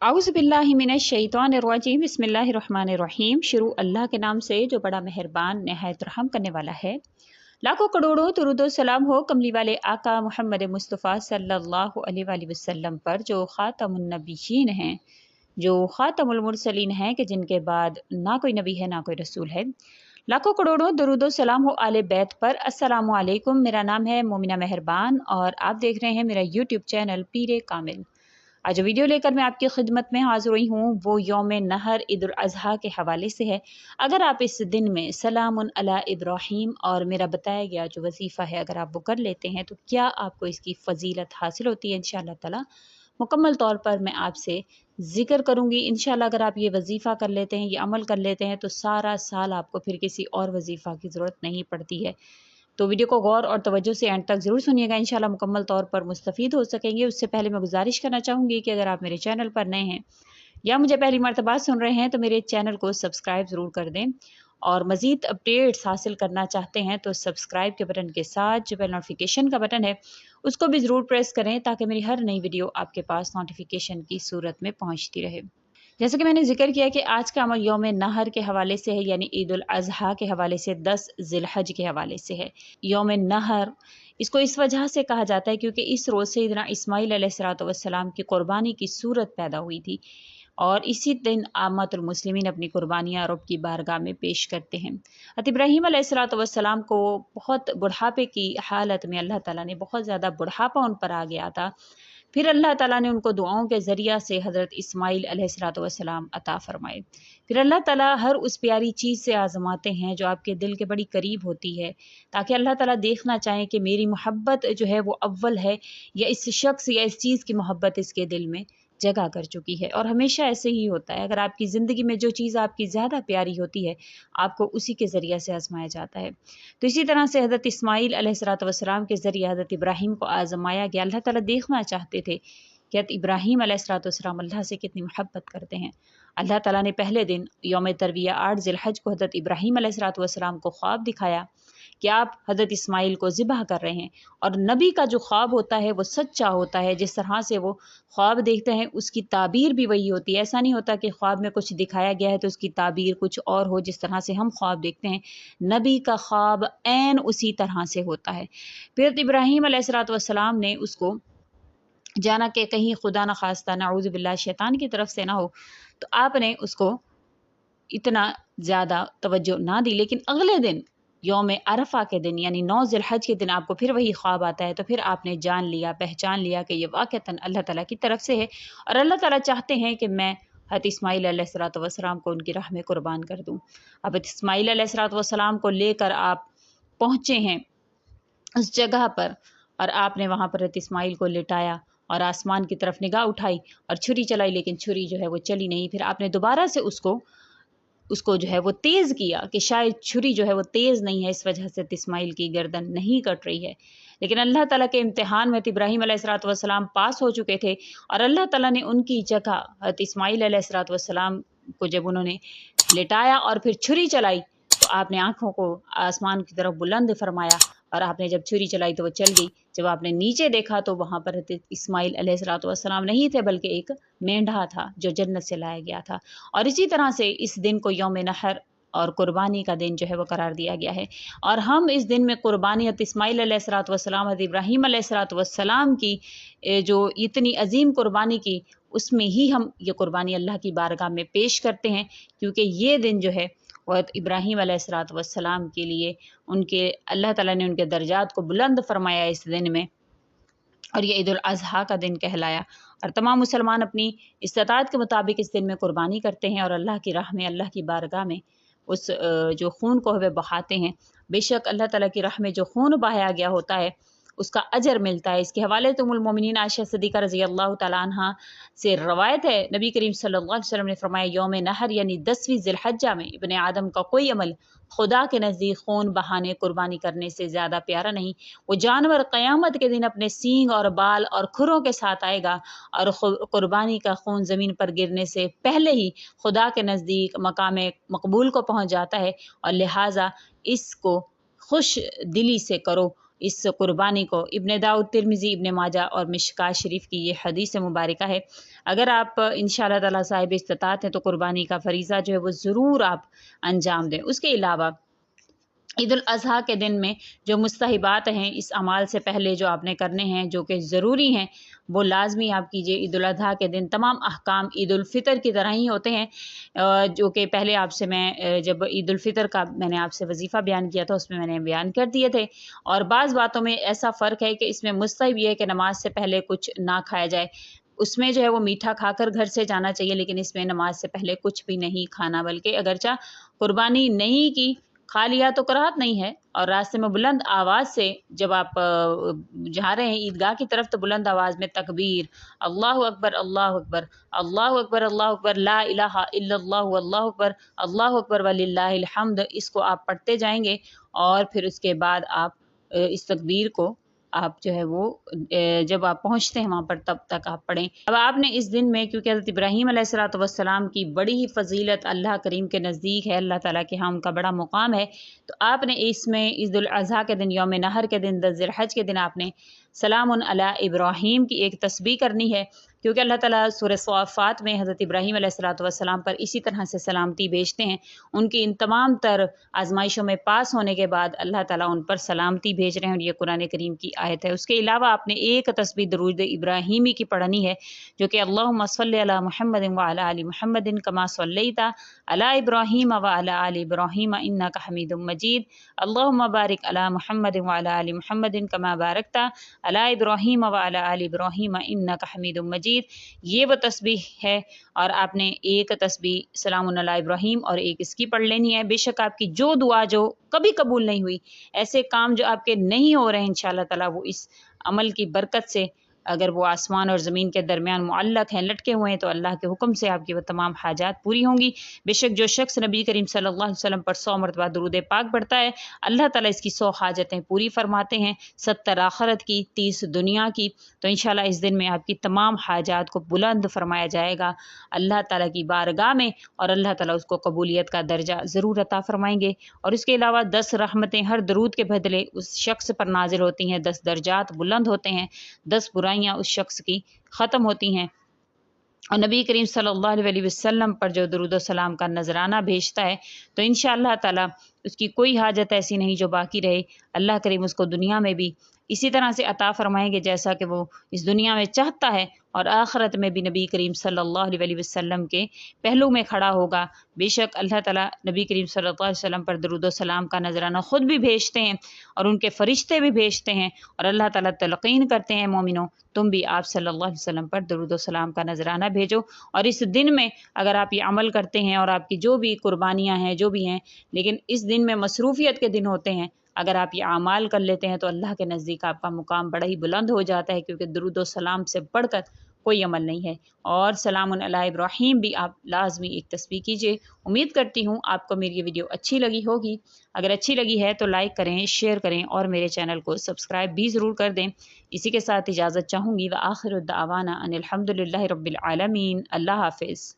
आउज़ बिल्लाहि मिनश शैतानिर्रजीम बिस्मिल्लाहिर्रहमानिर्रहीम। शुरू अल्लाह के नाम से जो बड़ा मेहरबान नहायत रहम करने वाला है। लाखों करोड़ों दुरूदो सलाम हो कमली वाले आका मोहम्मद मुस्तफ़ा सल्लल्लाहु अलैहि वसल्लम पर, जो ख़ातमुन नबिय्यीन हैं, जो ख़ातमुल मुरसलीन हैं, कि जिनके बाद ना कोई नबी है ना कोई रसूल है। लाखों करोड़ों दुरूदो सलाम हो आले बैत पर। अस्सलामु अलैकुम। मेरा नाम है मोमिना मेहरबान और आप देख रहे हैं मेरा यूट्यूब चैनल पीरे कामिल। आज जो वीडियो लेकर मैं आपकी खिदमत में हाजिर हुई हूँ वो यौम नहर ईद उल अज़हा के हवाले से है। अगर आप इस दिन में सलामुन अला इब्राहीम और मेरा बताया गया जो वजीफ़ा है अगर आप वो कर लेते हैं तो क्या आपको इसकी फ़जीलत हासिल होती है इंशाअल्लाह ताला। मुकम्मल तौर पर मैं आपसे ज़िक्र करूँगी इंशाअल्लाह। अगर आप ये वजीफ़ा कर लेते हैं, ये अमल कर लेते हैं तो सारा साल आपको फिर किसी और वजीफ़ा की ज़रूरत नहीं पड़ती है। तो वीडियो को गौर और तवज्जो से एंड तक ज़रूर सुनिएगा, इंशाल्लाह मुकम्मल तौर पर मुस्तफ़ीद हो सकेंगे। उससे पहले मैं गुजारिश करना चाहूँगी कि अगर आप मेरे चैनल पर नए हैं या मुझे पहली मर्तबा सुन रहे हैं तो मेरे चैनल को सब्सक्राइब ज़रूर कर दें, और मज़ीद अपडेट्स हासिल करना चाहते हैं तो सब्सक्राइब के बटन के साथ जो बेल नोटिफिकेशन का बटन है उसको भी ज़रूर प्रेस करें ताकि मेरी हर नई वीडियो आपके पास नोटिफिकेशन की सूरत में पहुँचती रहे। जैसे कि मैंने जिक्र किया कि आज का अमल यौम नहर के हवाले से है, यानी ईद उल अज़हा के हवाले से, 10 ज़िलहज के हवाले से है। यौम नहर इसको इस वजह से कहा जाता है क्योंकि इस रोज़ से सैयदना इस्माईल अलैहिस्सलातु वस्सलाम की कुर्बानी की सूरत पैदा हुई थी, और इसी दिन आमतुल मुस्लिमीन अपनी कुर्बानियाँ रब की बारगाह में पेश करते हैं। हज़रत इब्राहीम अलैहिस्सलातु वस्सलाम को बहुत बुढ़ापे की हालत में अल्लाह ताला ने, बहुत ज़्यादा बुढ़ापा उन पर आ गया था। फिर अल्लाह ताला ने उनको दुआओं के ज़रिया से हज़रत इस्माईल अलैहिस्सलातु वस्सलाम अता फ़रमाए। फिर अल्लाह ताला हर उस प्यारी चीज़ से आज़माते हैं जो आपके दिल के बड़ी करीब होती है, ताकि अल्लाह ताला देखना चाहें कि मेरी मोहब्बत जो है वो अव्वल है या इस शख्स या इस चीज़ की मोहब्बत इसके दिल में जगह कर चुकी है। और हमेशा ऐसे ही होता है, अगर आपकी ज़िंदगी में जो चीज़ आपकी ज़्यादा प्यारी होती है आपको उसी के ज़रिया से आज़माया जाता है। तो इसी तरह से हज़रत इस्माईल अलैहिस्सलातु वस्सलाम के ज़रिए हज़रत इब्राहीम को आज़माया गया। अल्लाह ताला देखना चाहते थे कि हज़रत इब्राहीम अलैहिस्सलातु वस्सलाम अल्लाह से कितनी मोहब्बत करते हैं। अल्लाह ताला ने पहले दिन यौम तरविया 8 ज़िलहज को हज़रत इब्राहीम अलैहिस्सलातु वस्सलाम को ख्वाब दिखाया कि आप हज़रत इस्माईल को ज़िबह कर रहे हैं। और नबी का जो ख्वाब होता है वो सच्चा होता है, जिस तरह से वो ख्वाब देखते हैं उसकी ताबीर भी वही होती है। ऐसा नहीं होता कि ख्वाब में कुछ दिखाया गया है तो उसकी ताबीर कुछ और हो, जिस तरह से हम ख्वाब देखते हैं नबी का ख्वाब ऐन उसी तरह से होता है। फिर इब्राहीम अलैहिस्सलातु वस्सलाम ने उसको जाना कि कहीं खुदा न खास्ता नाऊज़ु बिल्लाह शैतान की तरफ से ना हो, तो आपने उसको इतना ज़्यादा तवज्जो ना दी। लेकिन अगले दिन यौम अरफा के दिन यानी 9 ज़िलहज के दिन आपको फिर वही ख्वाब आता है, तो फिर आपने जान लिया, पहचान लिया कि ये वाक़तन अल्लाह ताला की तरफ से है और अल्लाह ताला चाहते हैं कि मैं हज़रत इस्माईल अलैहिस्सलातु वस्सलाम को उनकी राह में कुर्बान कर दूँ। अब इस्माईल अलैहिस्सलातु वस्सलाम को लेकर आप पहुँचे हैं उस जगह पर, और आपने वहाँ पर हज़रत इस्माईल को लिटाया और आसमान की तरफ निगाह उठाई और छुरी चलाई, लेकिन छुरी जो है वो चली नहीं। फिर आपने दोबारा से उसको उसको जो है वो तेज़ किया कि शायद छुरी जो है वो तेज़ नहीं है, इस वजह से इस्माईल की गर्दन नहीं कट रही है। लेकिन अल्लाह ताला के इम्तिहान में इब्राहीम अलैहिस्सलातु वस्सलाम पास हो चुके थे, और अल्लाह ताला ने उनकी जगह हज़रत इस्माईल अलैहिस्सलातु वस्सलाम को जब उन्होंने लिटाया और फिर छुरी चलाई तो आपने आँखों को आसमान की तरफ बुलंद फरमाया, और आपने जब छुरी चलाई तो वो चल गई। जब आपने नीचे देखा तो वहाँ पर हज़रत इस्माईल अलैहिस्सलातु वस्सलाम नहीं थे, बल्कि एक मेंढा था जो जन्नत से लाया गया था। और इसी तरह से इस दिन को यौम नहर और कुर्बानी का दिन जो है वो करार दिया गया है। और हम इस दिन में कुर्बानी हज़रत इस्माईल अलैहिस्सलातु वस्सलाम, हज़रत इब्राहीम अलैहिस्सलातु वस्सलाम की जो इतनी अजीम कुर्बानी की, उसमें ही हम ये कुर्बानी अल्लाह की बारगाह में पेश करते हैं, क्योंकि ये दिन जो है वो इब्राहीम अलैहिस्सलातु वस्सलाम के लिए उनके अल्लाह ताला ने उनके दर्जात को बुलंद फरमाया इस दिन में, और ये ईद उल अज़हा का दिन कहलाया। और तमाम मुसलमान अपनी इस्तिताअत के मुताबिक इस दिन में कुर्बानी करते हैं और अल्लाह की राह में, अल्लाह की बारगाह में उस जो खून को वे बहाते हैं। बेशक अल्लाह ताला की राह में जो खून बहाया गया होता है उसका अजर मिलता है। इसके हवाले तो उम्मुल मोमिनीन आयशा सिद्दीक़ा रज़ी अल्लाह ताला अन्हा से रवायत है, नबी करीम सल्लल्लाहु अलैहि वसल्लम ने फरमाया, यौम नहर यानी 10वीं ज़िलहज्जा में इब्ने आदम का कोई अमल खुदा के नज़दीक खून बहाने कुर्बानी करने से ज़्यादा प्यारा नहीं। वो जानवर क़यामत के दिन अपने सींग और बाल और खुरों के साथ आएगा, और कुर्बानी का खून ज़मीन पर गिरने से पहले ही खुदा के नज़दीक मकाम मकबूल को पहुँच जाता है, और लिहाजा इसको खुश दिली से करो। اس قربانی کو۔ ابن داؤد، ترمذی، ابن ماجہ اور مشکاۃ شریف کی یہ حدیث مبارکہ ہے۔ اگر آپ انشاءاللہ تعالیٰ صاحب استطاعت ہیں تو قربانی کا فریضہ جو ہے وہ ضرور آپ انجام دیں۔ اس کے علاوہ عید الاضحیٰ کے دن میں جو مستحبات ہیں اس اعمال سے پہلے جو آپ نے کرنے ہیں، جو کہ ضروری ہیں، وہ لازمی آپ کیجئے۔ عید الاضحیٰ کے دن تمام احکام عید الفطر کی طرح ہی ہوتے ہیں، جو کہ پہلے آپ سے میں جب عید الفطر کا میں نے آپ سے وظیفہ بیان کیا تھا اس میں نے بیان کر دیے تھے۔ اور بعض باتوں میں ایسا فرق ہے کہ اس میں مستحب یہ ہے کہ نماز سے پہلے کچھ نہ کھایا جائے۔ اس میں جو ہے وہ میٹھا کھا کر گھر سے جانا چاہیے، لیکن اس میں نماز سے پہلے کچھ بھی نہیں کھانا، بلکہ اگرچہ قربانی نہیں کی، کھا لیا تو کراہت نہیں ہے۔ اور راستے میں بلند آواز سے جب آپ جا رہے ہیں عیدگاہ کی طرف تو بلند آواز میں تکبیر، اللہ اکبر اللہ اکبر، اللہ اکبر اللہ اکبر، لا الہ الا اللہ، اللہ اکبر وللہ الحمد، اس کو آپ پڑھتے جائیں گے۔ اور پھر اس کے بعد آپ اس تکبیر کو آپ جو ہے وہ جب آپ پہنچتے ہیں وہاں پر تب تک آپ پڑھیں۔ اب آپ نے اس دن میں، کیونکہ حضرت ابراہیم علیہ الصلوۃ والسلام کی بڑی ہی فضیلت اللہ کریم کے نزدیک ہے، اللہ تعالیٰ کے ہاں ان کا بڑا مقام ہے، تو آپ نے اس میں عید الاضحیٰ کے دن، یوم نحر کے دن، 10 ذی الحج کے دن آپ نے سلام علی ابراہیم کی ایک تسبیح کرنی ہے، کیونکہ اللہ تعالیٰ سورہ صافات میں حضرت ابراہیم علیہ الصلوۃ والسلام پر اسی طرح سے سلامتی بھیجتے ہیں۔ ان کی ان تمام تر آزمائشوں میں پاس ہونے کے بعد اللہ تعالیٰ ان پر سلامتی بھیج رہے ہیں، اور یہ قرآن کریم کی آیت ہے۔ اس کے علاوہ آپ نے ایک تسبیح درود ابراہیمی کی پڑھنی ہے، جو کہ اللہم صلی علی محمد وعلی آل محمد کما صلیت علی ابراہیم وعلی آل ابراہیم انک حمید مجید، اللہم بارک علی محمد وعلی آل محمد کما بارکت علی ابراہیم وعلی آل ابراہیم انک حمید مجید۔ یہ وہ تسبیح ہے، اور آپ نے ایک تسبیح سلام علی ابراہیم اور ایک اس کی پڑھ لینی ہے۔ بے شک آپ کی جو دعا جو کبھی قبول نہیں ہوئی، ایسے کام جو آپ کے نہیں ہو رہے ہیں انشاءاللہ تعالیٰ، وہ اس عمل کی برکت سے، اگر وہ آسمان اور زمین کے درمیان معلق ہیں، لٹکے ہوئے ہیں، تو اللہ کے حکم سے آپ کی وہ تمام حاجات پوری ہوں گی۔ بے شک جو شخص نبی کریم صلی اللہ علیہ وسلم پر 100 مرتبہ درود پاک پڑھتا ہے، اللہ تعالیٰ اس کی 100 حاجتیں پوری فرماتے ہیں، 70 آخرت کی، 30 دنیا کی۔ تو انشاءاللہ اس دن میں آپ کی تمام حاجات کو بلند فرمایا جائے گا اللہ تعالیٰ کی بارگاہ میں، اور اللہ تعالیٰ اس کو قبولیت کا درجہ ضرور عطا فرمائیں گے۔ اور اس کے علاوہ 10 رحمتیں ہر درود کے بدلے اس شخص پر نازل ہوتی ہیں، 10 درجات بلند ہوتے ہیں، 10 برائیاں اس شخص کی ختم ہوتی ہیں۔ اور نبی کریم صلی اللہ علیہ وسلم پر جو درود و سلام کا نذرانہ بھیجتا ہے تو انشاءاللہ تعالیٰ اس کی کوئی حاجت ایسی نہیں جو باقی رہے، اللہ کریم اس کو دنیا میں بھی اسی طرح سے عطا فرمائیں گے جیسا کہ وہ اس دنیا میں چاہتا ہے، اور آخرت میں بھی نبی کریم صلی اللہ علیہ وسلم کے پہلو میں کھڑا ہوگا۔ بے شک اللہ تعالیٰ نبی کریم صلی اللہ علیہ وسلم پر درود و سلام کا نذرانہ خود بھی بھیجتے ہیں، اور ان کے فرشتے بھی بھیجتے ہیں، اور اللہ تعالیٰ تلقین کرتے ہیں مومنوں تم بھی آپ صلی اللہ علیہ وسلم پر درود و سلام کا نذرانہ بھیجو۔ اور اس دن میں اگر آپ یہ عمل کرتے ہیں، اور آپ کی جو بھی قربانیاں ہیں جو بھی ہیں، لیکن اس دن میں مصروفیت کے دن ہوتے ہیں، اگر آپ یہ اعمال کر لیتے ہیں تو اللہ کے نزدیک آپ کا مقام بڑا ہی بلند ہو جاتا ہے، کیونکہ درود و سلام سے بڑھ کر کوئی عمل نہیں ہے۔ اور سلام علی ابراہیم بھی آپ لازمی ایک تسبیح کیجئے۔ امید کرتی ہوں آپ کو میری یہ ویڈیو اچھی لگی ہوگی۔ اگر اچھی لگی ہے تو لائک کریں، شیئر کریں، اور میرے چینل کو سبسکرائب بھی ضرور کر دیں۔ اسی کے ساتھ اجازت چاہوں گی، وآخر دعوانا ان الحمد للہ رب العالمین۔ اللہ حافظ۔